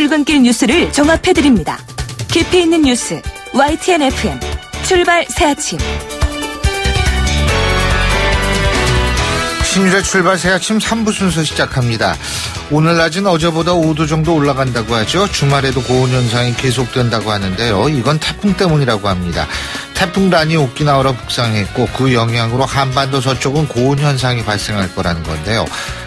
출근길 뉴스를 종합해드립니다. 깊이 있는 뉴스 YTN FM 출발 새아침. 신유의 출발 새아침 3부 순서 시작합니다. 오늘 낮은 어제보다 5도 정도 올라간다고 하죠. 주말에도 고온 현상이 계속된다고 하는데요. 이건 태풍 때문이라고 합니다. 태풍 란이 오키나와로 북상했고 그 영향으로 한반도 서쪽은 고온 현상이 발생할 거라는 건데요.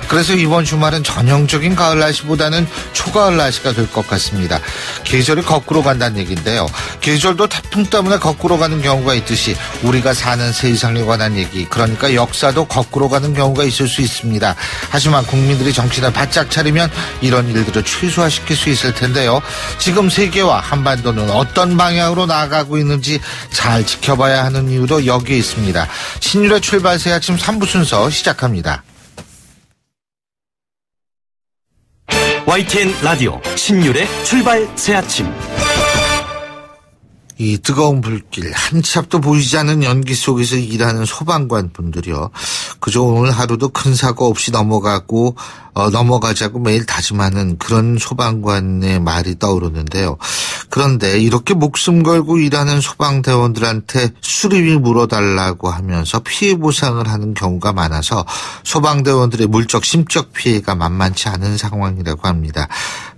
그래서 이번 주말은 전형적인 가을 날씨보다는 초가을 날씨가 될 것 같습니다. 계절이 거꾸로 간다는 얘기인데요. 계절도 태풍 때문에 거꾸로 가는 경우가 있듯이 우리가 사는 세상에 관한 얘기, 그러니까 역사도 거꾸로 가는 경우가 있을 수 있습니다. 하지만 국민들이 정신을 바짝 차리면 이런 일들을 최소화시킬 수 있을 텐데요. 지금 세계와 한반도는 어떤 방향으로 나아가고 있는지 잘 지켜봐야 하는 이유도 여기에 있습니다. 신유의 출발 새아침 3부 순서 시작합니다. YTN 라디오 신율의 출발 새아침. 이 뜨거운 불길, 한 치 앞도 보이지 않는 연기 속에서 일하는 소방관 분들이요. 그저 오늘 하루도 큰 사고 없이 넘어가자고 매일 다짐하는 그런 소방관의 말이 떠오르는데요. 그런데 이렇게 목숨 걸고 일하는 소방대원들한테 수리비 물어달라고 하면서 피해 보상을 하는 경우가 많아서 소방대원들의 물적, 심적 피해가 만만치 않은 상황이라고 합니다.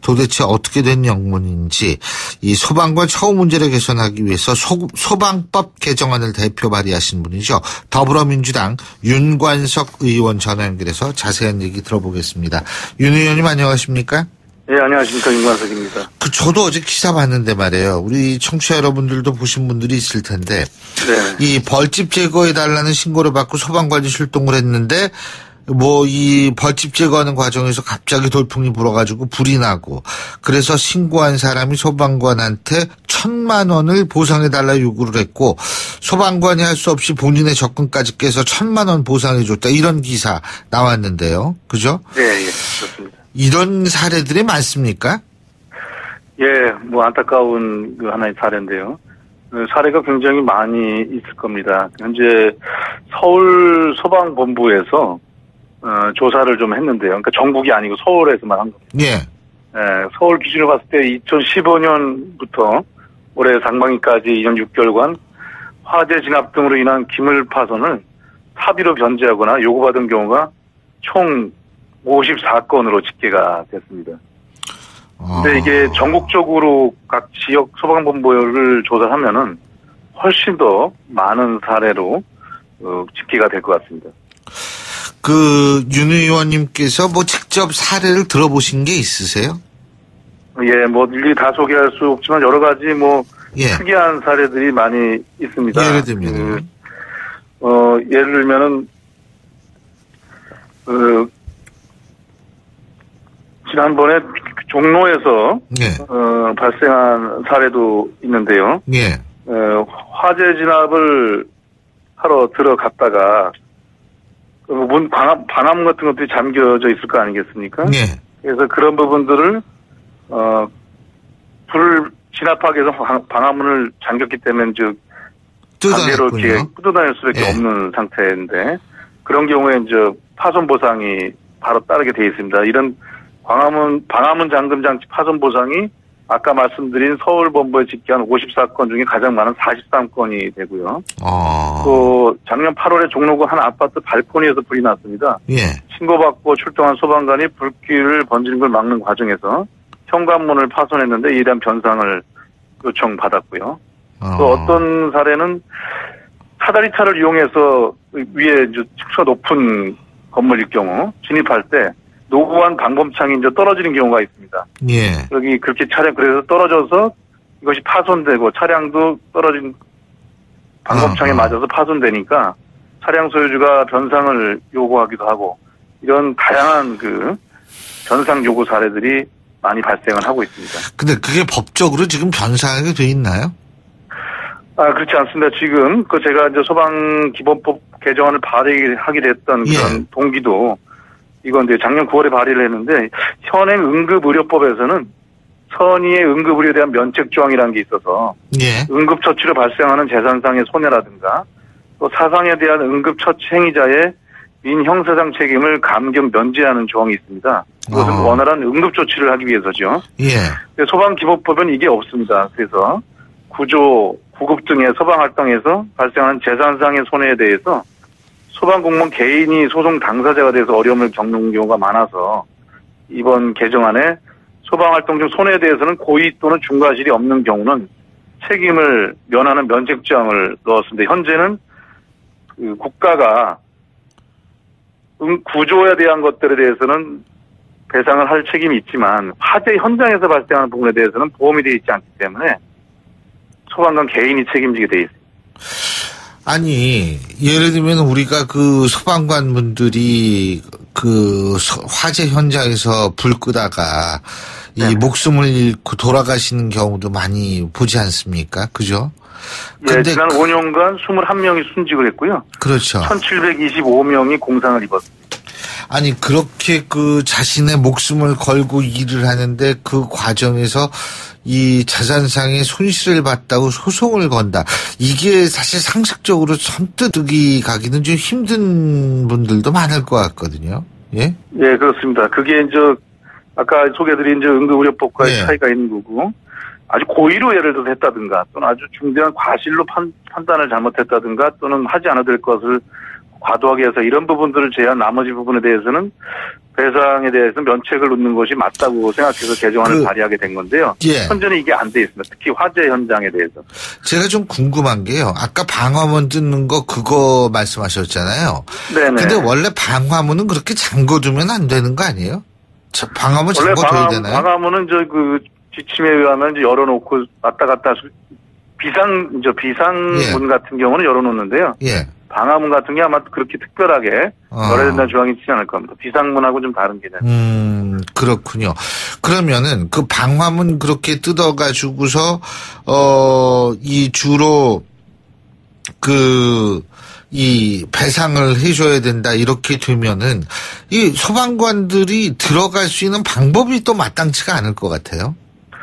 도대체 어떻게 된 영문인지 이 소방관 처우 문제를 개선하기 위해서 소방법 개정안을 대표 발의하신 분이죠. 더불어민주당 윤관석 의원 전화 연결해서 자세한 얘기 들어보겠습니다. 윤 의원님 안녕하십니까? 네, 안녕하십니까. 윤관석입니다. 저도 어제 기사 봤는데 말이에요. 우리 청취자 여러분들도 보신 분들이 있을 텐데 네. 이 벌집 제거해달라는 신고를 받고 소방관이 출동을 했는데 이 벌집 제거하는 과정에서 갑자기 돌풍이 불어가지고 불이 나고 그래서 신고한 사람이 소방관한테 1,000만 원을 보상해달라 요구를 했고 소방관이 할 수 없이 본인의 적금까지 깨서 1,000만 원 보상해줬다 이런 기사 나왔는데요. 그죠? 네, 예, 그렇습니다. 이런 사례들이 많습니까? 예, 안타까운 하나의 사례인데요. 사례가 굉장히 많이 있을 겁니다. 현재 서울 소방본부에서 조사를 좀 했는데요. 그러니까 전국이 아니고 서울에서만 한 겁니다. 예. 서울 기준으로 봤을 때 2015년부터 올해 상반기까지 2년 6개월간 화재 진압 등으로 인한 기물 파손을 사비로 변제하거나 요구받은 경우가 총 54건으로 집계가 됐습니다. 근데 이게 전국적으로 각 지역 소방본부를 조사하면은 훨씬 더 많은 사례로 집계가 될 것 같습니다. 윤 의원님께서 직접 사례를 들어보신 게 있으세요? 예, 일일이 다 소개할 수 없지만 여러 가지 예. 특이한 사례들이 많이 있습니다. 예를 들면 예를 들면은 지난번에 종로에서 예. 발생한 사례도 있는데요. 예. 화재 진압을 하러 들어갔다가 방암 같은 것들이 잠겨져 있을 거 아니겠습니까? 예. 그래서 그런 부분들을 불을 진압하기 위해서 방화문을 잠겼기 때문에 반대로 이렇게 뜯어다닐 수밖에 예. 없는 상태인데 그런 경우에 파손 보상이 바로 따르게 돼 있습니다. 이런 방화문 잠금 장치 파손 보상이 아까 말씀드린 서울 본부에 집계한 54건 중에 가장 많은 43건이 되고요. 또 작년 8월에 종로구 한 아파트 발코니에서 불이 났습니다. 예. 신고받고 출동한 소방관이 불길을 번지는 걸 막는 과정에서 현관문을 파손했는데 이에 대한 변상을 요청받았고요. 또 어떤 사례는 사다리차를 이용해서 위에 층수가 높은 건물일 경우 진입할 때 노후한 방범창이 떨어지는 경우가 있습니다. 예. 여기 그렇게 그래서 떨어져서 이것이 파손되고 차량도 떨어진 방범창에 맞아서 파손되니까 차량 소유주가 변상을 요구하기도 하고 이런 다양한 변상 요구 사례들이 많이 발생을 하고 있습니다. 근데 그게 법적으로 지금 변상이 돼 있나요? 그렇지 않습니다. 지금 제가 소방기본법 개정안을 발의하게 됐던 예. 그런 동기도 이건 작년 9월에 발의를 했는데 현행 응급의료법에서는 선의의 응급의료에 대한 면책 조항이라는 게 있어서 예. 응급처치로 발생하는 재산상의 손해라든가 또 사상에 대한 응급처치 행위자의 민형사상 책임을 감경 면제하는 조항이 있습니다. 이것은 원활한 응급조치를 하기 위해서죠. 예. 소방기본법은 이게 없습니다. 그래서 구조, 구급 등의 소방활동에서 발생하는 재산상의 손해에 대해서 소방공무원 개인이 소송 당사자가 돼서 어려움을 겪는 경우가 많아서 이번 개정안에 소방활동 중 손해에 대해서는 고의 또는 중과실이 없는 경우는 책임을 면하는 면책조항을 넣었습니다. 현재는 그 국가가 구조에 대한 것들에 대해서는 배상을 할 책임이 있지만 화재 현장에서 발생하는 부분에 대해서는 보험이 되어 있지 않기 때문에 소방관 개인이 책임지게 되어 있습니다. 아니, 예를 들면 우리가 그 소방관 분들이 그 화재 현장에서 불 끄다가 이 목숨을 잃고 돌아가시는 경우도 많이 보지 않습니까? 그죠? 예, 지난 5년간 21명이 순직을 했고요. 그렇죠. 1725명이 공상을 입었습니다. 아니, 그렇게 그 자신의 목숨을 걸고 일을 하는데 그 과정에서 이 자산상의 손실을 봤다고 소송을 건다. 이게 사실 상식적으로 선뜻 가기는 좀 힘든 분들도 많을 것 같거든요. 예? 예, 그렇습니다. 그게 이제 아까 소개드린 이제 응급의료법과의 차이가 있는 거고 아주 고의로 예를 들어서 했다든가 또는 아주 중대한 과실로 판단을 잘못했다든가 또는 하지 않아도 될 것을 과도하게 해서 이런 부분들을 제한 나머지 부분에 대해서는 배상에 대해서 면책을 놓는 것이 맞다고 생각해서 개정안을 발의하게 된 건데요. 예. 현재는 이게 안 돼 있습니다. 특히 화재 현장에 대해서. 제가 좀 궁금한 게요. 아까 방화문 뜯는 거 그거 말씀하셨잖아요. 네네. 근데 원래 방화문은 그렇게 잠궈두면 안 되는 거 아니에요? 방화문 잠궈둬야 되나요? 방화문은 그 지침에 의하면 이제 열어놓고 왔다 갔다 비상문 같은 경우는 열어놓는데요. 예. 방화문 같은 게 아마 그렇게 특별하게 열어야 된다는 조항이 있지 않을 겁니다. 비상문하고 좀 다른 개념. 그렇군요. 그러면은 그 방화문 그렇게 뜯어가지고서 이 주로 이 배상을 해줘야 된다 이렇게 되면은 이 소방관들이 들어갈 수 있는 방법이 또 마땅치가 않을 것 같아요.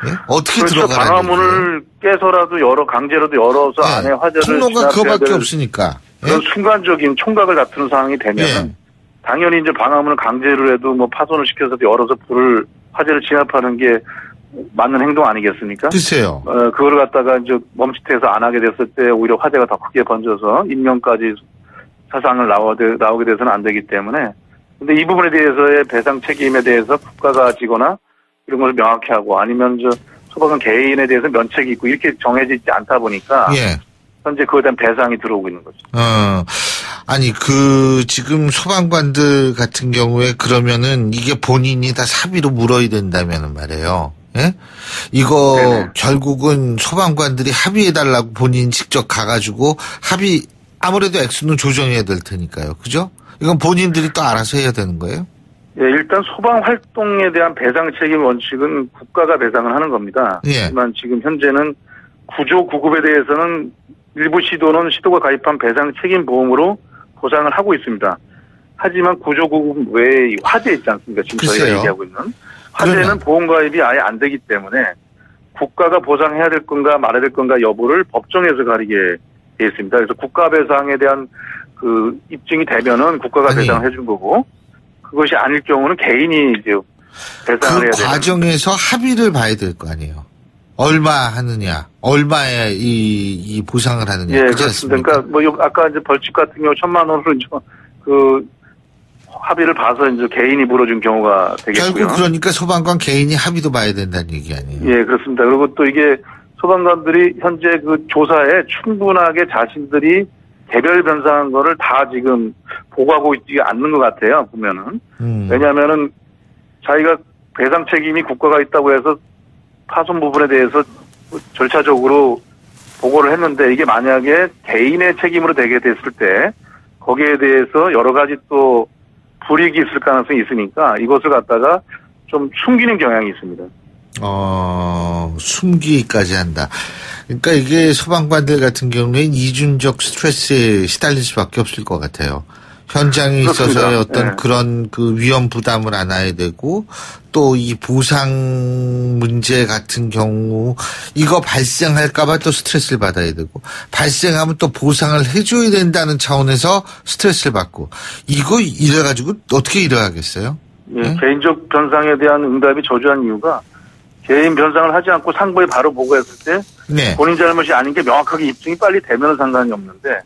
예? 어떻게 그렇죠. 들어가라는 방화문을 깨서라도 강제로도 열어서 안에 화재를 통로가 그거밖에 없으니까. 그런 순간적인 총각을 다투는 상황이 되면 당연히 이제 방화문을 강제로 해도 파손을 시켜서도 열어서 화재를 진압하는 게 맞는 행동 아니겠습니까? 글쎄요. 그걸 갖다가 이제 멈칫해서 안 하게 됐을 때 오히려 화재가 더 크게 번져서 인명까지 사상을 나오게 돼서는 안 되기 때문에. 근데 이 부분에 대해서의 배상 책임에 대해서 국가가 지거나 이런 것을 명확히 하고 아니면 소방관 개인에 대해서 면책이 있고 이렇게 정해져 있지 않다 보니까. 현재 그거에 대한 배상이 들어오고 있는 거죠. 아니, 지금 소방관들 같은 경우에 그러면은 이게 본인이 다 사비로 물어야 된다면은 말이에요. 예? 이거 네네. 결국은 소방관들이 합의해달라고 본인 직접 가가지고 아무래도 액수는 조정해야 될 테니까요. 그죠? 이건 본인들이 또 알아서 해야 되는 거예요? 예, 일단 소방 활동에 대한 배상 책임 원칙은 국가가 배상을 하는 겁니다. 하지만 지금 현재는 구조 구급에 대해서는 일부 시도가 가입한 배상 책임 보험으로 보상을 하고 있습니다. 하지만 구조 구급 외에 화재 있지 않습니까? 지금 글쎄요. 저희가 얘기하고 있는 화재는 보험 가입이 아예 안 되기 때문에 국가가 보상해야 될 건가 말아야 될 건가 여부를 법정에서 가리게 돼 있습니다. 그래서 국가 배상에 대한 입증이 되면은 국가가 배상을 해준 거고 그것이 아닐 경우는 개인이 이제 배상을 해야 되는. 과정에서 합의를 봐야 될 거 아니에요. 얼마 하느냐, 얼마에 이 보상을 하느냐. 예, 그렇습니다. 그러니까 아까 이제 벌칙 같은 경우 1,000만 원으로 이제 합의를 봐서 이제 개인이 물어준 경우가 되겠고요. 결국 그러니까 소방관 개인이 합의도 봐야 된다는 얘기 아니에요. 예, 그렇습니다. 그리고 또 이게 소방관들이 현재 조사에 충분하게 자신들이 개별 변상한 거를 다 지금 보고하고 있지 않는 것 같아요, 보면은. 왜냐하면은 자기가 배상 책임이 국가가 있다고 해서 파손 부분에 대해서 절차적으로 보고를 했는데 이게 만약에 개인의 책임으로 되게 됐을 때 거기에 대해서 여러 가지 또 불이익이 있을 가능성이 있으니까 이것을 갖다가 좀 숨기는 경향이 있습니다. 숨기기까지 한다. 그러니까 이게 소방관들 같은 경우에는 이중적 스트레스에 시달릴 수밖에 없을 것 같아요. 현장에 있어서의 어떤 그런 위험 부담을 안아야 되고 또 이 보상 문제 같은 경우 이거 발생할까봐 또 스트레스를 받아야 되고 발생하면 또 보상을 해줘야 된다는 차원에서 스트레스를 받고 이거 이래가지고 어떻게 일을 하겠어요? 네? 개인적 변상에 대한 응답이 저조한 이유가 개인 변상을 하지 않고 상부에 바로 보고했을 때 네. 본인 잘못이 아닌 게 명확하게 입증이 빨리 되면 상관이 없는데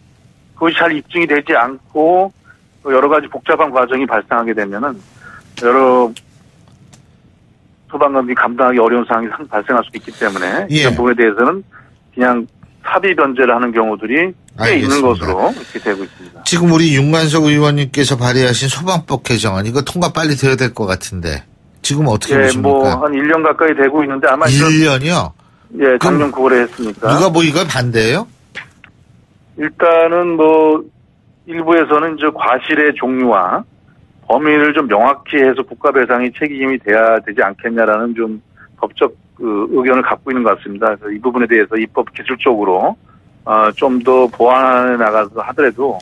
그것이 잘 입증이 되지 않고 여러 가지 복잡한 과정이 발생하게 되면은 여러 소방관들이 감당하기 어려운 상황이 발생할 수 있기 때문에 예. 이런 부분에 대해서는 그냥 사비 변제를 하는 경우들이 꽤 있는 것으로 이렇게 되고 있습니다. 지금 우리 윤관석 의원님께서 발의하신 소방법 개정안 이거 통과 빨리 돼야 될 것 같은데 지금 어떻게 보십니까? 뭐 한 1년 가까이 되고 있는데 아마 1년이요? 예, 작년 9월에 했으니까. 누가 뭐 이걸 반대해요? 일단은 뭐 일부에서는 이제 과실의 종류와 범위를 좀 명확히 해서 국가배상이 책임이 돼야 되지 않겠냐라는 좀 법적 의견을 갖고 있는 것 같습니다. 그래서 이 부분에 대해서 입법 기술적으로 좀 더 보완해 나가서 하더라도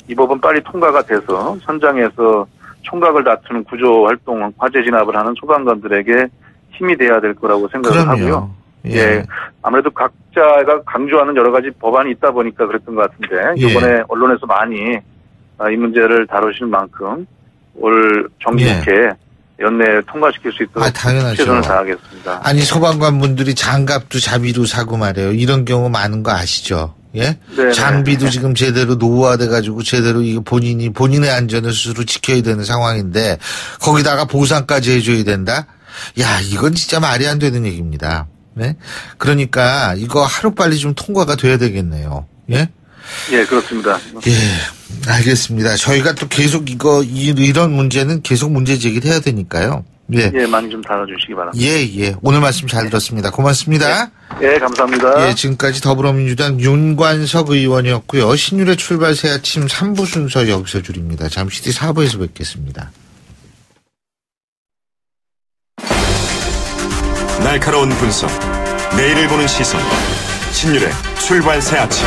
이 법은 빨리 통과가 돼서 현장에서 총각을 다투는 구조 활동, 화재 진압을 하는 소방관들에게 힘이 돼야 될 거라고 생각을 하고요. 예. 아무래도 각자가 강조하는 여러 가지 법안이 있다 보니까 그랬던 것 같은데 이번에 언론에서 많이 이 문제를 다루시는 만큼 올 정기 국회 연내에 통과시킬 수 있도록 최선을 다하겠습니다. 아니 소방관 분들이 장갑도 자비로 사고 말이에요. 이런 경우 많은 거 아시죠? 예? 네네. 장비도 지금 제대로 노후화돼가지고 제대로 이거 본인의 안전을 스스로 지켜야 되는 상황인데 거기다가 보상까지 해줘야 된다? 야, 이건 진짜 말이 안 되는 얘기입니다. 네? 그러니까 이거 하루빨리 좀 통과가 돼야 되겠네요. 예? 예, 그렇습니다. 예, 알겠습니다. 저희가 또 계속 이런 문제는 계속 문제 제기를 해야 되니까요. 예. 예, 많이 좀 다뤄주시기 바랍니다. 예. 오늘 말씀 잘 들었습니다. 고맙습니다. 예, 감사합니다. 예, 지금까지 더불어민주당 윤관석 의원이었고요. 신율의 출발 새 아침 3부 순서 여기서 줄입니다. 잠시 뒤 4부에서 뵙겠습니다. 날카로운 분석, 내일을 보는 시선, 신율의 출발 새 아침.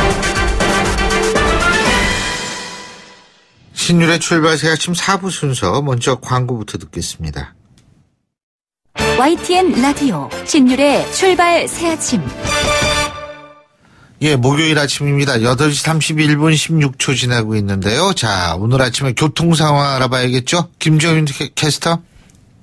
신율의 출발 새 아침 4부 순서 먼저 광고부터 듣겠습니다. YTN 라디오 신율의 출발 새 아침. 예, 목요일 아침입니다. 8시 31분 16초 지나고 있는데요. 자, 오늘 아침에 교통 상황 알아봐야겠죠? 김정윤 캐스터.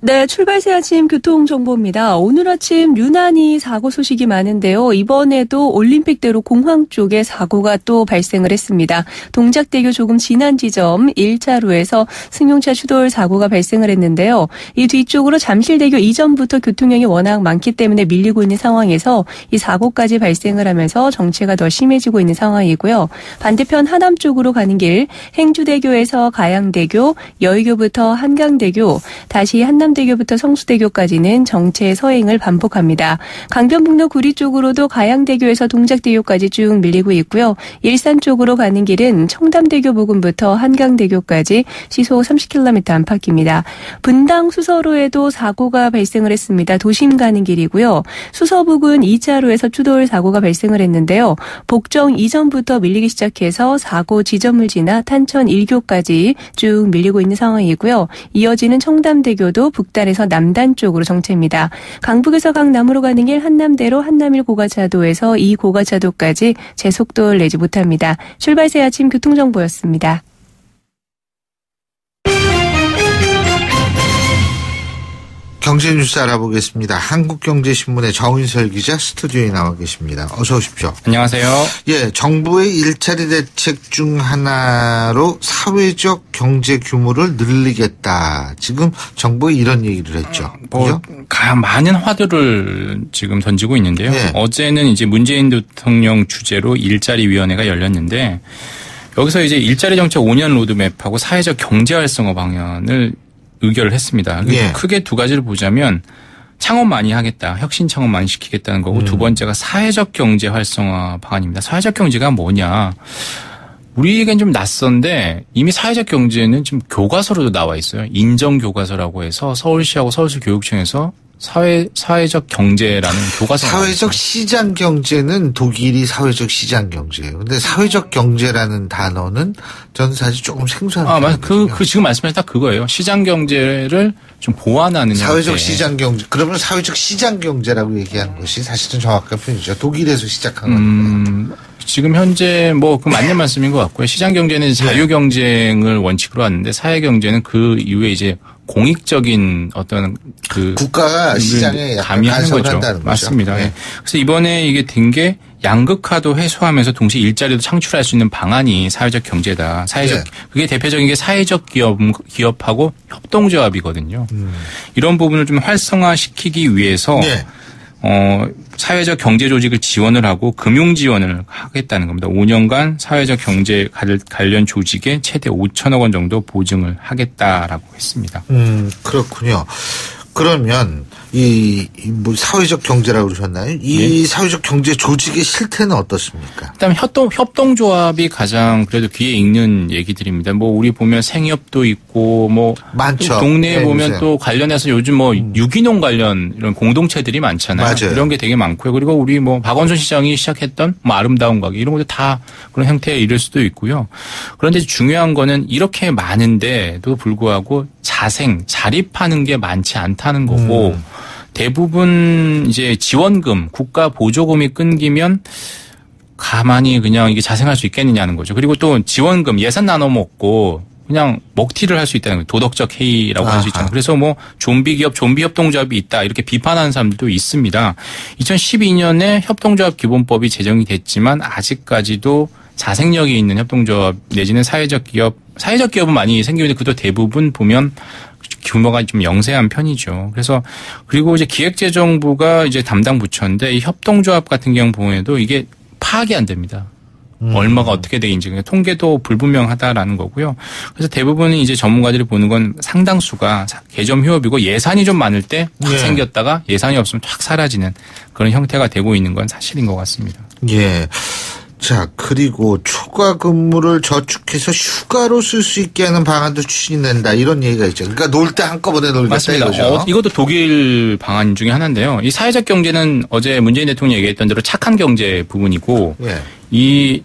네, 출발 새 아침 교통정보입니다. 오늘 아침 유난히 사고 소식이 많은데요. 이번에도 올림픽대로 공항 쪽에 사고가 또 발생을 했습니다. 동작대교 조금 지난 지점 1차로에서 승용차 추돌 사고가 발생을 했는데요. 이 뒤쪽으로 잠실대교 이전부터 교통량이 워낙 많기 때문에 밀리고 있는 상황에서 이 사고까지 발생을 하면서 정체가 더 심해지고 있는 상황이고요. 반대편 하남 쪽으로 가는 길 행주대교에서 가양대교, 여의교부터 한강대교, 다시 한남대교부터 성수대교까지는 정체 서행을 반복합니다. 강변북로 구리 쪽으로도 가양대교에서 동작대교까지 쭉 밀리고 있고요. 일산 쪽으로 가는 길은 청담대교 부근부터 한강대교까지 시속 30km 안팎입니다. 분당 수서로에도 사고가 발생을 했습니다. 도심 가는 길이고요. 수서 부근 2차로에서 추돌 사고가 발생을 했는데요. 복정 이전부터 밀리기 시작해서 사고 지점을 지나 탄천 1교까지 쭉 밀리고 있는 상황이고요. 이어지는 청담대교도 북단에서 남단 쪽으로 정체입니다. 강북에서 강남으로 가는 길 한남대로 한남일 고가차도에서 이 고가차도까지 제속도를 내지 못합니다. 출발 새 아침 교통정보였습니다. 경제뉴스 알아보겠습니다. 한국경제신문의 정인설 기자 스튜디오에 나와 계십니다. 어서 오십시오. 안녕하세요. 예, 정부의 일자리 대책 중 하나로 사회적 경제 규모를 늘리겠다. 지금 정부가 이런 얘기를 했죠. 많은 화두를 지금 던지고 있는데요. 예. 어제는 이제 문재인 대통령 주재로 일자리위원회가 열렸는데 여기서 이제 일자리 정책 5년 로드맵하고 사회적 경제 활성화 방향을 의결을 했습니다. 예. 크게 두 가지를 보자면 창업 많이 하겠다. 혁신 창업 많이 시키겠다는 거고 두 번째가 사회적 경제 활성화 방안입니다. 사회적 경제가 뭐냐. 우리에겐 좀 낯선데 이미 사회적 경제는 지금 교과서로도 나와 있어요. 인정교과서라고 해서 서울시하고 서울시 교육청에서 사회적 경제라는 교과서가 사회적 시장 경제는 독일이 사회적 시장 경제예요. 근데 사회적 경제라는 단어는 저는 사실 조금 생소한. 맞아요. 그 지금 말씀하신 딱 그거예요. 시장 경제를 좀 보완하는 사회적 형태. 시장 경제. 그러면 사회적 시장 경제라고 얘기하는 것이 사실은 정확한 표현이죠. 독일에서 시작한 건데. 지금 현재 그 맞는 말씀인 것 같고요. 시장 경제는 자유 경쟁을 원칙으로 하는데 사회 경제는 그 이후에 이제 공익적인 어떤 그 국가가 시장에 약간 가미하는 간섭을 거죠. 한다는 거죠. 맞습니다. 네. 예. 그래서 이번에 이게 된 게 양극화도 해소하면서 동시에 일자리도 창출할 수 있는 방안이 사회적 경제다. 사회적 그게 대표적인 게 사회적 기업하고 협동조합이거든요. 이런 부분을 좀 활성화시키기 위해서 사회적 경제 조직을 지원을 하고 금융 지원을 하겠다는 겁니다. 5년간 사회적 경제 관련 조직에 최대 5천억 원 정도 보증을 하겠다라고 했습니다. 그렇군요. 그러면 뭐 사회적 경제라고 그러셨나요? 이 사회적 경제 조직의 실태는 어떻습니까? 일단 협동조합이 가장 그래도 귀에 익는 얘기들입니다. 뭐 우리 보면 생협도 있고 뭐 많죠. 동네에 네, 보면 요새. 또 관련해서 요즘 뭐 유기농 관련 이런 공동체들이 많잖아요. 맞아요. 이런 게 되게 많고요. 그리고 우리 뭐 박원순 시장이 시작했던 뭐 아름다운 가게 이런 것도 다 그런 형태에 이를 수도 있고요. 그런데 중요한 거는 이렇게 많은데도 불구하고 자립하는 게 많지 않다는 거고 대부분 이제 지원금, 국가 보조금이 끊기면 가만히 그냥 이게 자생할 수 있겠느냐는 거죠. 그리고 또 지원금 예산 나눠 먹고 그냥 먹튀를 할 수 있다는 거예요. 도덕적 해이라고 할 수 있잖아요. 그래서 뭐 좀비 협동조합이 있다 이렇게 비판하는 사람들도 있습니다. 2012년에 협동조합 기본법이 제정이 됐지만 아직까지도 자생력이 있는 협동조합 내지는 사회적 기업은 많이 생기는데 그것도 대부분 보면 규모가 좀 영세한 편이죠. 그래서 그리고 이제 기획재정부가 이제 담당 부처인데 이 협동조합 같은 경우 보면도 이게 파악이 안 됩니다. 얼마가 어떻게 돼 있는지 통계도 불분명하다라는 거고요. 그래서 대부분 이제 전문가들이 보는 건 상당수가 개점 휴업이고 예산이 좀 많을 때 확 생겼다가 예산이 없으면 확 사라지는 그런 형태가 되고 있는 건 사실인 것 같습니다. 예. 자, 그리고 초과 근무를 저축해서 휴가로 쓸 수 있게 하는 방안도 추진된다. 이런 얘기가 있죠. 그러니까 놀 때 한꺼번에 놀겠다 맞습니다. 이거죠. 이것도 독일 방안 중에 하나인데요. 이 사회적 경제는 어제 문재인 대통령이 얘기했던 대로 착한 경제 부분이고 이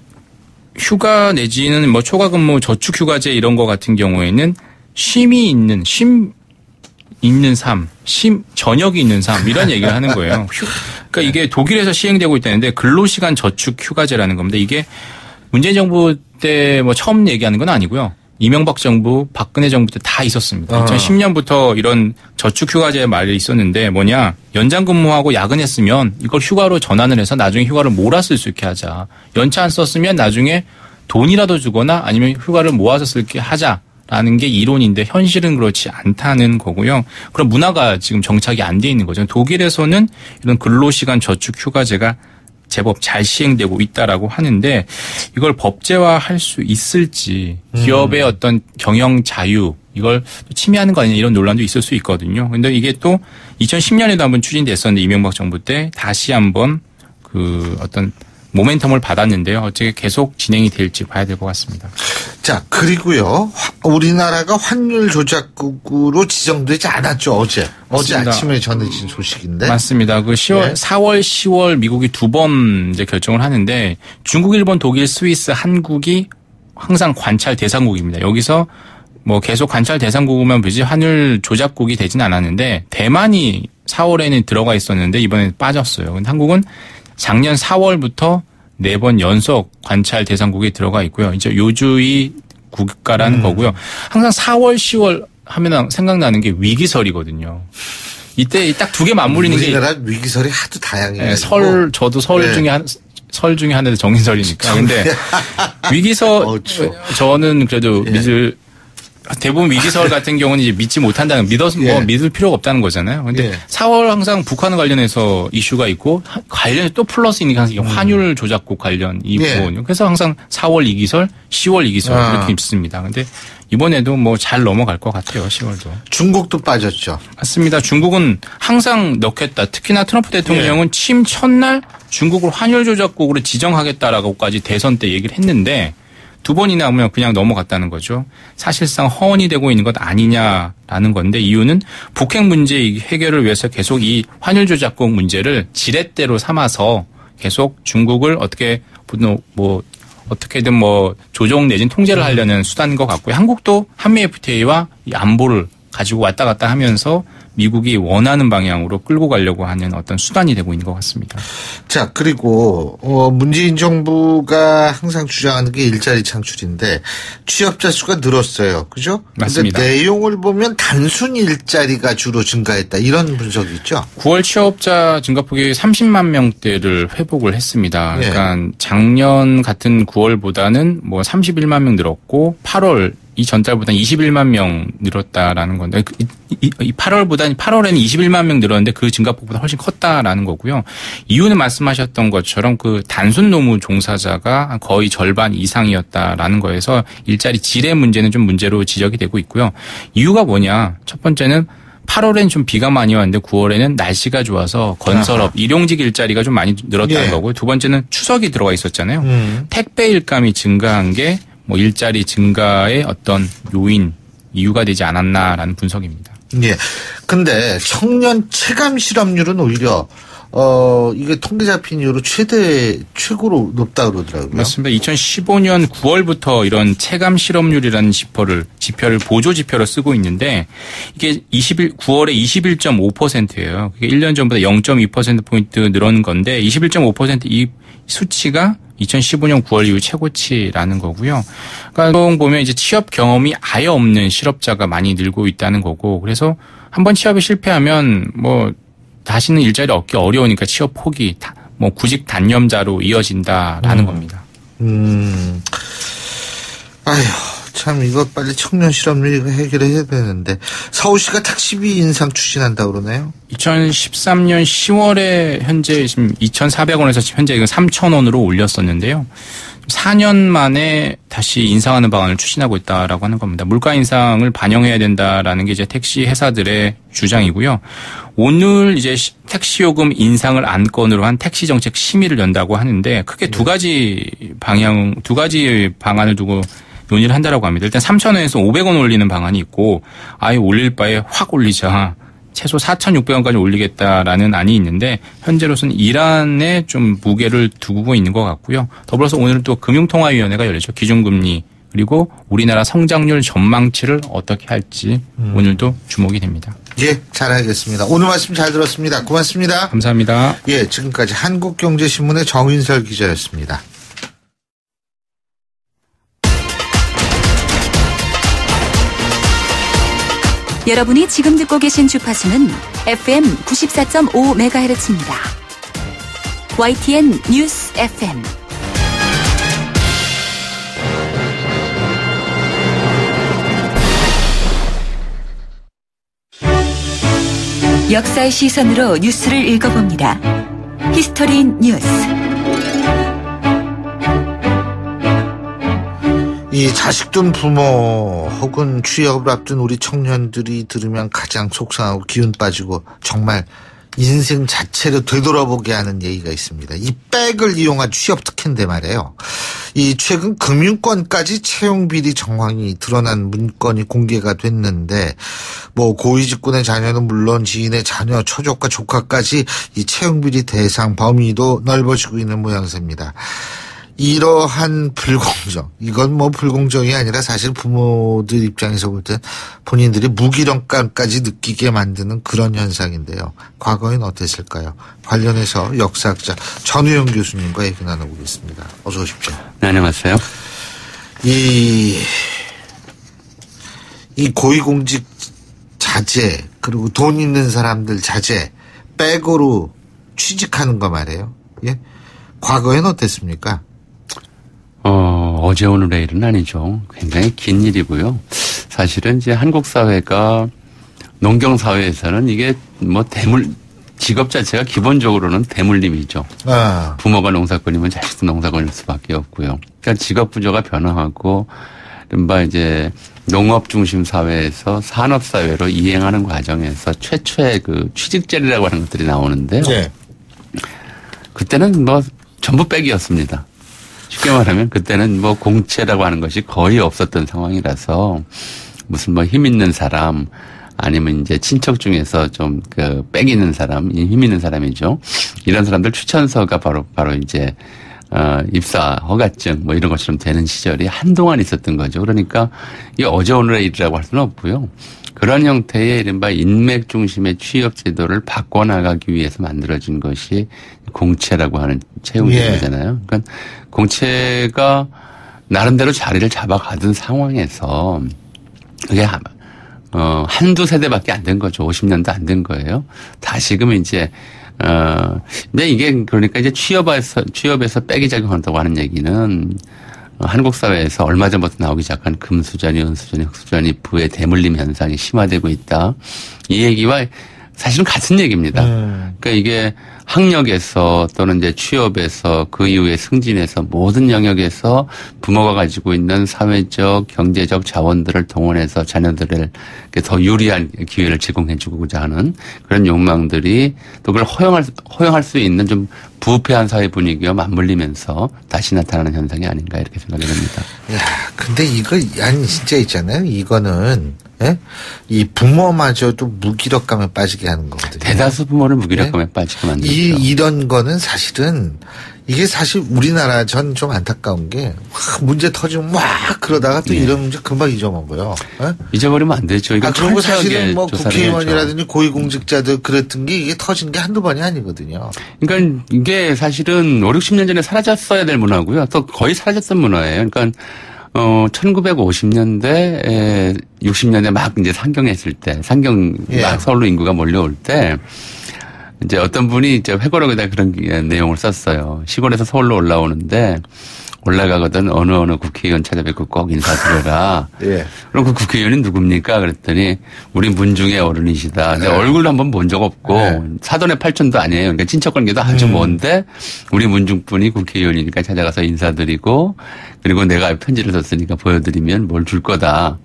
휴가 내지는 뭐 초과 근무 저축 휴가제 이런 거 같은 경우에는 쉼이 있는 삶, 저녁이 있는 삶 이런 얘기를 하는 거예요. 그러니까 이게 독일에서 시행되고 있다는데 근로시간 저축 휴가제라는 겁니다. 이게 문재인 정부 때 뭐 처음 얘기하는 건 아니고요. 이명박 정부, 박근혜 정부 때 다 있었습니다. 2010년부터 이런 저축 휴가제 말이 있었는데 뭐냐 연장 근무하고 야근했으면 이걸 휴가로 전환을 해서 나중에 휴가를 몰아 쓸 수 있게 하자. 연차 안 썼으면 나중에 돈이라도 주거나 아니면 휴가를 모아서 쓸게 하자. 라는 게 이론인데 현실은 그렇지 않다는 거고요. 그런 문화가 지금 정착이 안 돼 있는 거죠. 독일에서는 이런 근로시간 저축 휴가제가 제법 잘 시행되고 있다라고 하는데 이걸 법제화할 수 있을지 기업의 어떤 경영 자유 이걸 침해하는 거 아니냐 이런 논란도 있을 수 있거든요. 근데 이게 또 2010년에도 한번 추진됐었는데 이명박 정부 때 다시 한번 그 어떤 모멘텀을 받았는데요. 어떻게 계속 진행이 될지 봐야 될 것 같습니다. 자, 그리고요. 우리나라가 환율 조작국으로 지정되지 않았죠, 어제. 맞습니다. 어제 아침에 전해진 소식인데. 맞습니다. 그 4월, 10월 미국이 두 번 이제 결정을 하는데 중국, 일본, 독일, 스위스, 한국이 항상 관찰 대상국입니다. 여기서 뭐 계속 관찰 대상국이면 뭐지 환율 조작국이 되진 않았는데 대만이 4월에는 들어가 있었는데 이번에 빠졌어요. 근데 한국은 작년 4월부터 4번 연속 관찰 대상국에 들어가 있고요. 이제 요주의 국가라는 거고요. 항상 4월, 10월 하면 생각나는 게 위기설이거든요. 이때 딱 두 개 맞물리는 게. 우리나라 위기설이 하도 다양해요. 네, 저도 설 중에 하나도 정인설이니까. 근데 위기설, 저는 그래도 대부분 위기설 같은 경우는 이제 믿지 못한다는, 믿을 필요가 없다는 거잖아요. 근데 4월 항상 북한 관련해서 이슈가 있고, 관련이 또 플러스이니까 항상 환율 조작국 관련 이 부분. 그래서 항상 4월 이기설, 10월 이기설 이렇게 있습니다. 근데 이번에도 뭐 잘 넘어갈 것 같아요, 10월도. 중국도 빠졌죠. 맞습니다. 중국은 항상 넣겠다. 특히나 트럼프 대통령은 취임 첫날 중국을 환율 조작국으로 지정하겠다라고까지 대선 때 얘기를 했는데, 두 번이나 하면 그냥 넘어갔다는 거죠. 사실상 허언이 되고 있는 것 아니냐라는 건데 이유는 북핵 문제 해결을 위해서 계속 이 환율 조작국 문제를 지렛대로 삼아서 계속 중국을 어떻게든 조정 내진 통제를 하려는 수단인 것 같고요. 한국도 한미 FTA와 이 안보를 가지고 왔다 갔다 하면서 미국이 원하는 방향으로 끌고 가려고 하는 어떤 수단이 되고 있는 것 같습니다. 자, 그리고 문재인 정부가 항상 주장하는 게 일자리 창출인데 취업자 수가 늘었어요. 그죠? 맞습니다. 근데 내용을 보면 단순 일자리가 주로 증가했다. 이런 분석이 있죠. 9월 취업자 증가폭이 30만 명대를 회복을 했습니다. 그러니까 작년 같은 9월보다는 뭐 31만 명 늘었고 8월 이 전달보다는 21만 명 늘었다라는 건데 이 8월에는 21만 명 늘었는데 그 증가폭보다 훨씬 컸다라는 거고요. 이유는 말씀하셨던 것처럼 그 단순 노무 종사자가 거의 절반 이상이었다라는 거에서 일자리 질의 문제는 좀 문제로 지적이 되고 있고요. 이유가 뭐냐? 첫 번째는 8월에는 좀 비가 많이 왔는데 9월에는 날씨가 좋아서 건설업, 일용직 일자리가 좀 많이 늘었다는 거고요. 두 번째는 추석이 들어가 있었잖아요. 택배 일감이 증가한 게 뭐 일자리 증가의 어떤 요인, 이유가 되지 않았나라는 분석입니다. 예. 근데 청년 체감 실업률은 오히려 이게 통계 잡힌 이후로 최고로 높다 그러더라고요. 맞습니다. 2015년 9월부터 이런 체감 실업률이라는 지표를 보조 지표로 쓰고 있는데 이게 9월에 21.5%예요. 그게 1년 전보다 0.2%포인트 늘어난 건데 21.5% 이 수치가 2015년 9월 이후 최고치라는 거고요. 그러니까 보면 이제 취업 경험이 아예 없는 실업자가 많이 늘고 있다는 거고, 그래서 한번 취업에 실패하면 뭐 다시는 일자리 얻기 어려우니까 취업 포기, 뭐 구직 단념자로 이어진다라는 겁니다. 아휴, 참 이거 빨리 청년 실업률 해결을 해야 되는데 서울시가 택시비 인상 추진한다고 그러네요. 2013년 10월에 현재 지금 2,400원에서 현재 3,000원으로 올렸었는데요. 4년 만에 다시 인상하는 방안을 추진하고 있다라고 하는 겁니다. 물가 인상을 반영해야 된다라는 게 이제 택시 회사들의 주장이고요. 오늘 이제 택시 요금 인상을 안건으로 한 택시 정책 심의를 연다고 하는데 크게 두 가지 방안을 두고 논의를 한다라고 합니다. 일단 3,000원에서 500원 올리는 방안이 있고 아예 올릴 바에 확 올리자. 최소 4,600원까지 올리겠다라는 안이 있는데 현재로서는 이란에 좀 무게를 두고 있는 것 같고요. 더불어서 오늘은 또 금융통화위원회가 열리죠. 기준금리 그리고 우리나라 성장률 전망치를 어떻게 할지 오늘도 주목이 됩니다. 예, 잘 알겠습니다. 오늘 말씀 잘 들었습니다. 고맙습니다. 감사합니다. 예, 지금까지 한국경제신문의 정인설 기자였습니다. 여러분이 지금 듣고 계신 주파수는 FM 94.5MHz입니다. YTN 뉴스 FM. 역사의 시선으로 뉴스를 읽어봅니다. 히스토리 뉴스. 이 자식둔 부모 혹은 취업을 앞둔 우리 청년들이 들으면 가장 속상하고 기운 빠지고 정말 인생 자체를 되돌아보게 하는 얘기가 있습니다. 이 백을 이용한 취업 특혜인데 말이에요. 이 최근 금융권까지 채용비리 정황이 드러난 문건이 공개가 됐는데 뭐 고위직군의 자녀는 물론 지인의 자녀, 처조카, 조카까지 이 채용비리 대상 범위도 넓어지고 있는 모양새입니다. 이러한 불공정, 이건 뭐 불공정이 아니라 사실 부모들 입장에서 볼 때 본인들이 무기력감까지 느끼게 만드는 그런 현상인데요. 과거엔 어땠을까요? 관련해서 역사학자 전우영 교수님과 얘기 나눠보겠습니다. 어서 오십시오. 네, 안녕하세요. 이 고위공직 자제, 그리고 돈 있는 사람들 자제, 백으로 취직하는 거 말이에요. 예? 과거엔 어땠습니까? 어제 오늘의 일은 아니죠. 굉장히 긴 일이고요. 사실은 이제 한국 사회가 농경 사회에서는 이게 뭐 직업 자체가 기본적으로는 대물림이죠. 부모가 농사꾼이면 자식도 농사꾼일 수밖에 없고요. 그러니까 직업 구조가 변화하고 이른바 이제 농업 중심 사회에서 산업 사회로 이행하는 과정에서 최초의 그 취직제라고 하는 것들이 나오는데요. 네. 그때는 뭐 전부 백이었습니다. 쉽게 말하면 그때는 뭐 공채라고 하는 것이 거의 없었던 상황이라서 무슨 뭐 힘 있는 사람 아니면 이제 친척 중에서 좀 그 백 있는 사람, 힘 있는 사람이죠. 이런 사람들 추천서가 바로 이제 입사 허가증 뭐 이런 것처럼 되는 시절이 한동안 있었던 거죠. 그러니까 이게 어제 오늘의 일이라고 할 수는 없고요. 그런 형태의 이른바 인맥 중심의 취업 제도를 바꿔나가기 위해서 만들어진 것이 공채라고 하는 채용 제도잖아요. 그러니까 공채가 나름대로 자리를 잡아가던 상황에서 그게 한두 세대밖에 안 된 거죠. 50년도 안 된 거예요. 다시금 이제 근데 이게 그러니까 이제 취업에서 빼기 작용한다고 하는 얘기는 한국 사회에서 얼마 전부터 나오기 시작한 금수저니, 은수저니, 흑수저니 부의 대물림 현상이 심화되고 있다. 이 얘기와 사실은 같은 얘기입니다. 그러니까 이게 학력에서 또는 이제 취업에서 그 이후에 승진해서 모든 영역에서 부모가 가지고 있는 사회적, 경제적 자원들을 동원해서 자녀들에게 더 유리한 기회를 제공해주고자 하는 그런 욕망들이 또 그걸 허용할 수 있는 좀 부패한 사회 분위기와 맞물리면서 다시 나타나는 현상이 아닌가 이렇게 생각이 됩니다. 야, 근데 이거 아니 진짜 있잖아요. 이거는 이 부모마저도 무기력감에 빠지게 하는 거거든요. 대다수 부모를 무기력감에 빠지게 만들죠. 이런 거는 사실은 이게 사실 우리나라 전 좀 안타까운 게 문제 터지면 막 그러다가 또 이런 문제 금방 잊어먹어요. 잊어버리면 안 되죠. 이거 그리고 사실은 뭐 국회의원이라든지 고위공직자들 그랬던 게 이게 터진 게 한두 번이 아니거든요. 그러니까 이게 사실은 5, 60년 전에 사라졌어야 될 문화고요. 또 거의 사라졌던 문화예요. 그러니까 1950년대, 60년대 막 이제 상경했을 때, 막 서울로 인구가 몰려올 때, 이제 어떤 분이 이제 회고록에다 그런 내용을 썼어요. 시골에서 서울로 올라오는데, 올라가거든 어느 국회의원 찾아뵙고 꼭 인사드려라. 예. 그럼 그 국회의원이 누굽니까? 그랬더니 우리 문중의 어른이시다. 내 얼굴도 한번 본 적 없고 사돈의 팔촌도 아니에요. 그러니까 친척관계도 아주 먼데 우리 문중분이 국회의원이니까 찾아가서 인사드리고 그리고 내가 편지를 썼으니까 보여드리면 뭘 줄 거다.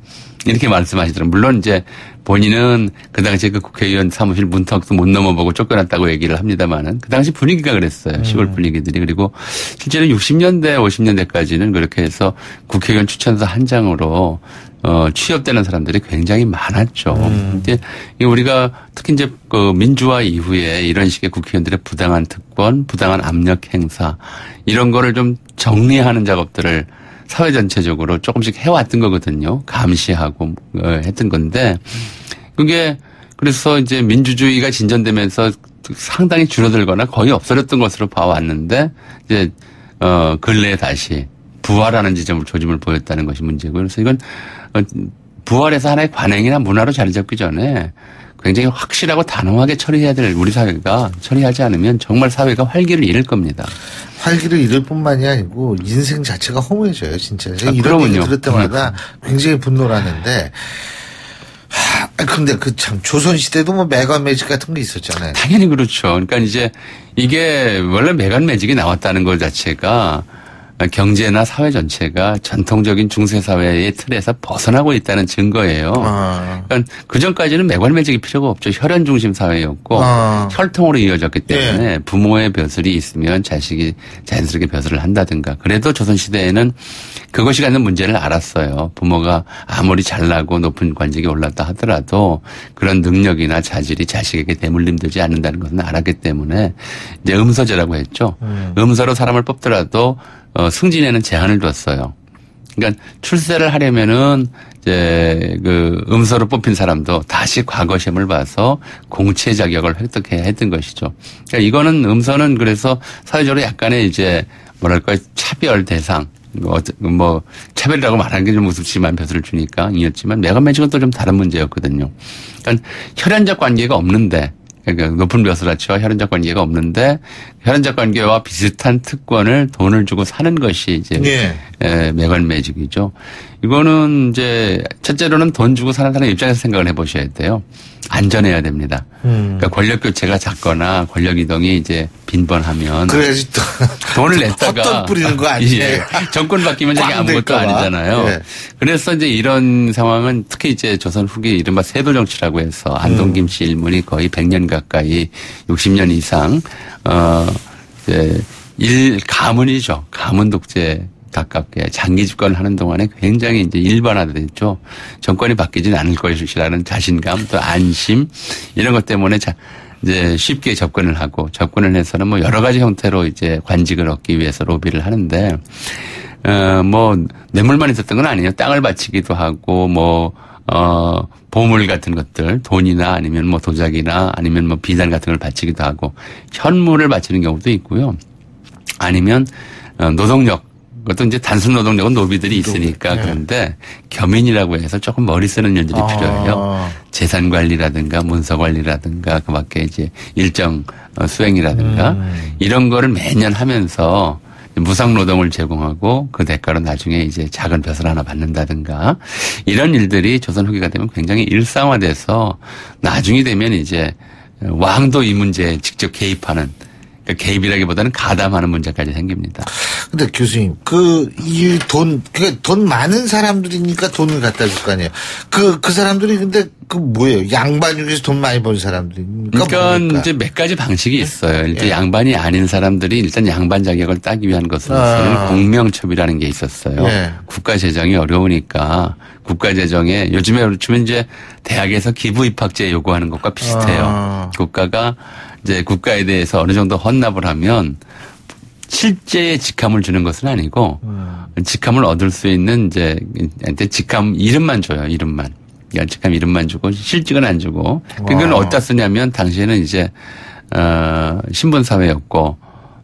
이렇게 말씀하시더라고요. 물론 이제 본인은 그 당시에 그 국회의원 사무실 문턱도 못 넘어보고 쫓겨났다고 얘기를 합니다만은 그 당시 분위기가 그랬어요. 시골 분위기들이. 그리고 실제로 60년대, 50년대까지는 그렇게 해서 국회의원 추천서 한 장으로 취업되는 사람들이 굉장히 많았죠. 근데 우리가 특히 이제 그 민주화 이후에 이런 식의 국회의원들의 부당한 특권, 부당한 압력 행사 이런 거를 좀 정리하는 작업들을 사회 전체적으로 조금씩 해왔던 거거든요. 감시하고 했던 건데 그게 그래서 이제 민주주의가 진전되면서 상당히 줄어들거나 거의 없어졌던 것으로 봐왔는데 이제 근래에 다시 부활하는 조짐을 보였다는 것이 문제고 그래서 이건 부활해서 하나의 관행이나 문화로 자리 잡기 전에 굉장히 확실하고 단호하게 처리해야 될 우리 사회가 처리하지 않으면 정말 사회가 활기를 잃을 겁니다. 활기를 잃을 뿐만이 아니고 인생 자체가 허무해져요, 진짜. 이런 얘기 들을 때마다 굉장히 분노를 하는데 근데 그 참 조선시대도 뭐 매간 매직 같은 게 있었잖아요. 당연히 그렇죠. 그러니까 이제 이게 원래 매간 매직이 나왔다는 것 자체가 경제나 사회 전체가 전통적인 중세사회의 틀에서 벗어나고 있다는 증거예요. 그러니까 그전까지는 매관매직이 필요가 없죠. 혈연 중심 사회였고 혈통으로 이어졌기 때문에 부모의 벼슬이 있으면 자식이 자연스럽게 벼슬을 한다든가. 그래도 조선시대에는 그것이 갖는 문제를 알았어요. 부모가 아무리 잘나고 높은 관직에 올랐다 하더라도 그런 능력이나 자질이 자식에게 대물림되지 않는다는 것은 알았기 때문에 이제 음서제라고 했죠. 음서로 사람을 뽑더라도 승진에는 제한을 뒀어요. 그러니까 출세를 하려면은 이제 그 음서로 뽑힌 사람도 다시 과거 시험을 봐서 공채 자격을 획득해야 했던 것이죠. 그러니까 이거는 음서는 그래서 사회적으로 약간의 이제 뭐랄까 차별 대상 뭐 차별이라고 말하는 게 좀 우습지만 벼슬을 주니까 이었지만 매간매직은 또 좀 다른 문제였거든요. 그러니까 혈연적 관계가 없는데 그러니까 높은 벼슬아치와 혈연적 관계가 없는데 혈연적 관계와 비슷한 특권을 돈을 주고 사는 것이 이제 매관매직이죠. 이거는 이제 첫째로는 돈 주고 사는 사람 입장에서 생각을 해보셔야 돼요. 안전해야 됩니다. 그러니까 권력 교체가 작거나 권력 이동이 이제 빈번하면 그래야지 또 돈을 냈다가 헛돈 뿌리는 거 아니에요? 예. 정권 바뀌면 저게 아무것도 아니잖아요. 예. 그래서 이제 이런 상황은 특히 이제 조선 후기 이른바 세도 정치라고 해서 안동김 씨 일문이 거의 100년 가까이 60년 이상 이제 가문이죠. 가문 독재 가깝게 장기 집권을 하는 동안에 굉장히 이제 일반화됐죠. 정권이 바뀌지는 않을 것이라는 자신감, 또 안심 이런 것 때문에 이제 쉽게 접근을 해서는 뭐 여러 가지 형태로 이제 관직을 얻기 위해서 로비를 하는데 뭐 뇌물만 있었던 건 아니에요. 땅을 바치기도 하고 보물 같은 것들, 돈이나 아니면 뭐 도자기나 아니면 뭐 비단 같은 걸 바치기도 하고 현물을 바치는 경우도 있고요. 아니면 노동력, 그것도 이제 단순 노동력은 노비들이 있으니까 그런데 겸인이라고 해서 조금 머리 쓰는 일들이 필요해요. 재산 관리라든가 문서 관리라든가 그 밖에 이제 일정 수행이라든가 이런 거를 매년 하면서 무상 노동을 제공하고 그 대가로 나중에 이제 작은 벼슬 하나 받는다든가 이런 일들이 조선 후기가 되면 굉장히 일상화돼서 나중이 되면 이제 왕도 이 문제에 직접 개입하는, 그러니까 개입이라기보다는 가담하는 문제까지 생깁니다. 근데 교수님, 돈 많은 사람들이니까 돈을 갖다 줄 거 아니에요. 그 사람들이 근데 뭐예요? 양반 중에서 돈 많이 버는 사람들이니까. 그러니까 이제 몇 가지 방식이 있어요. 일단 양반이 아닌 사람들이 일단 양반 자격을 따기 위한 것으로서는 공명첩이라는 게 있었어요. 국가 재정이 어려우니까 국가 재정에 요즘에 이제 대학에서 기부 입학제 요구하는 것과 비슷해요. 국가가 이제 국가에 대해서 어느 정도 헌납을 하면 실제의 직함을 주는 것은 아니고 직함을 얻을 수 있는 이제 직함 이름만 줘요. 이름만. 그러니까 직함 이름만 주고 실직은 안 주고. 그건 어디다 쓰냐면 당시에는 이제 신분 사회였고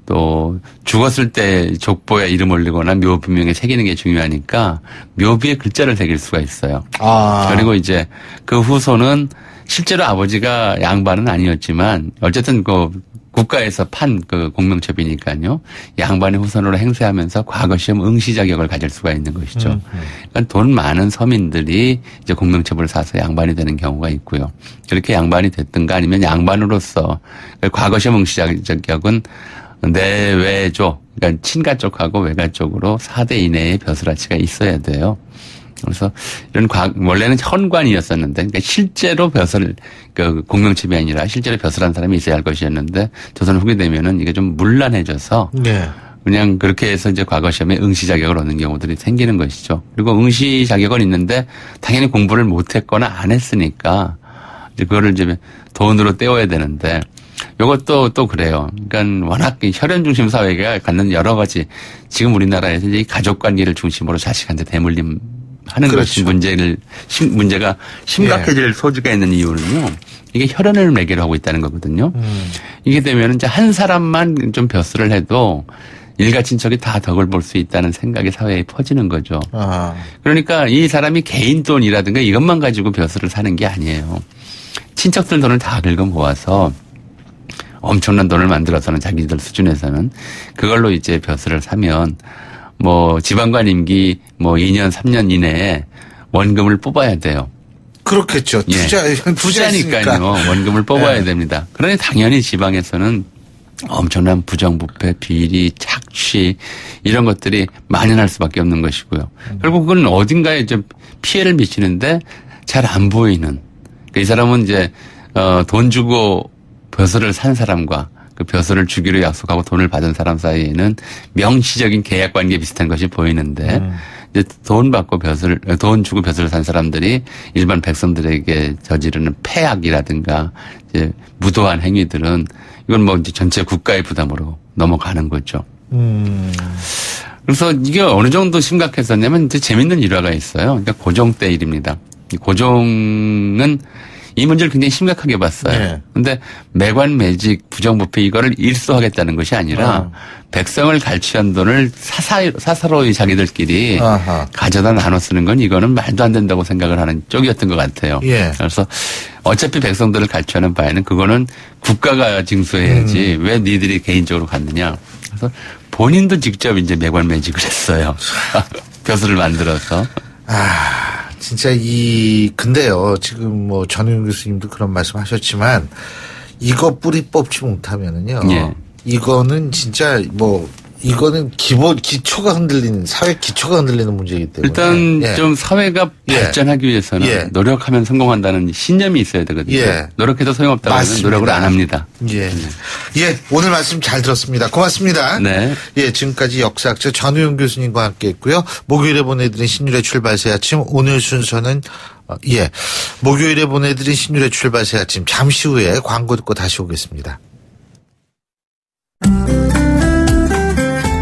또 죽었을 때 족보에 이름 올리거나 묘비명에 새기는 게 중요하니까 묘비에 글자를 새길 수가 있어요. 그리고 이제 그 후손은 실제로 아버지가 양반은 아니었지만 어쨌든 국가에서 판 공명첩이니까요. 양반의 후손으로 행세하면서 과거 시험 응시 자격을 가질 수가 있는 것이죠. 그러니까 돈 많은 서민들이 이제 공명첩을 사서 양반이 되는 경우가 있고요. 그렇게 양반이 됐든가 아니면 양반으로서 과거 시험 응시 자격은 내외조, 그러니까 친가 쪽하고 외가 쪽으로 4대 이내의 벼슬아치가 있어야 돼요. 그래서 이런 원래는 현관이었었는데, 그러니까 실제로 공명첩이 아니라 실제로 벼슬한 사람이 있어야 할 것이었는데, 조선 후기 되면은 이게 좀 문란해져서, 그냥 그렇게 해서 이제 과거 시험에 응시 자격을 얻는 경우들이 생기는 것이죠. 그리고 응시 자격은 있는데, 당연히 공부를 못했거나 안 했으니까, 이제 그거를 이제 돈으로 떼어야 되는데, 요것도 또 그래요. 그러니까 워낙 혈연 중심 사회가 갖는 여러 가지, 지금 우리나라에서 이제 가족 관계를 중심으로 자식한테 대물림 하는 것이 문제가 심각해질 소지가 있는 이유는요. 이게 혈연을 매개로 하고 있다는 거거든요. 이게 되면 이제 한 사람만 좀 벼슬을 해도 일가 친척이 다 덕을 볼 수 있다는 생각이 사회에 퍼지는 거죠. 그러니까 이 사람이 개인 돈이라든가 이것만 가지고 벼슬을 사는 게 아니에요. 친척들 돈을 다 긁어 모아서 엄청난 돈을 만들어서는 자기들 수준에서는 그걸로 이제 벼슬을 사면 지방관 임기 2년, 3년 이내에 원금을 뽑아야 돼요. 그렇겠죠. 투자니까요. 원금을 뽑아야 됩니다. 그러니 당연히 지방에서는 엄청난 부정부패, 비리, 착취 이런 것들이 만연할 수밖에 없는 것이고요. 결국 그건 어딘가에 좀 피해를 미치는데 잘 안 보이는. 이 사람은 이제 돈 주고 벼슬을 산 사람과 그 벼슬을 주기로 약속하고 돈을 받은 사람 사이에는 명시적인 계약 관계 비슷한 것이 보이는데 이제 돈 주고 벼슬을 산 사람들이 일반 백성들에게 저지르는 폐악이라든가 이제 무도한 행위들은 이건 이제 전체 국가의 부담으로 넘어가는 거죠. 그래서 이게 어느 정도 심각했었냐면 이제 재밌는 일화가 있어요. 그러니까 고종 때 일입니다. 고종은 이 문제를 굉장히 심각하게 봤어요. 그런데 매관 매직 부정부패 이거를 일소하겠다는 것이 아니라 백성을 갈취한 돈을 사사로이 자기들끼리 가져다 나눠 쓰는 건 이거는 말도 안 된다고 생각을 하는 쪽이었던 것 같아요. 그래서 어차피 백성들을 갈취하는 바에는 그거는 국가가 징수해야지 왜 니들이 개인적으로 갖느냐. 그래서 본인도 직접 이제 매관 매직을 했어요. 벼슬을 만들어서. 진짜 근데요, 지금 전윤 교수님도 그런 말씀 하셨지만, 이거 뿌리 뽑지 못하면은요, 이거는 진짜 이거는 기초가 흔들리는, 사회 기초가 흔들리는 문제이기 때문에. 일단 예. 좀 사회가 발전하기 위해서는 예. 노력하면 성공한다는 신념이 있어야 되거든요. 예. 노력해도 소용없다고 하면 노력을 안 합니다. 예. 예. 오늘 말씀 잘 들었습니다. 고맙습니다. 네. 예. 지금까지 역사학자 전우영 교수님과 함께 했고요. 목요일에 보내드린 신율의 출발 새 아침. 오늘 순서는 목요일에 보내드린 신율의 출발 새 아침. 잠시 후에 광고 듣고 다시 오겠습니다.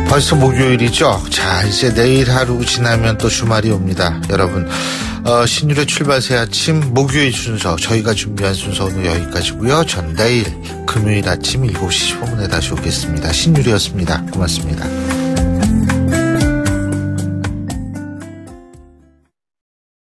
벌써 목요일이죠. 자, 이제 내일 하루 지나면 또 주말이 옵니다. 여러분, 신율의 출발 새 아침 목요일 순서, 저희가 준비한 순서 오늘 여기까지고요. 전 내일 금요일 아침 7시 15분에 다시 오겠습니다. 신율이었습니다. 고맙습니다.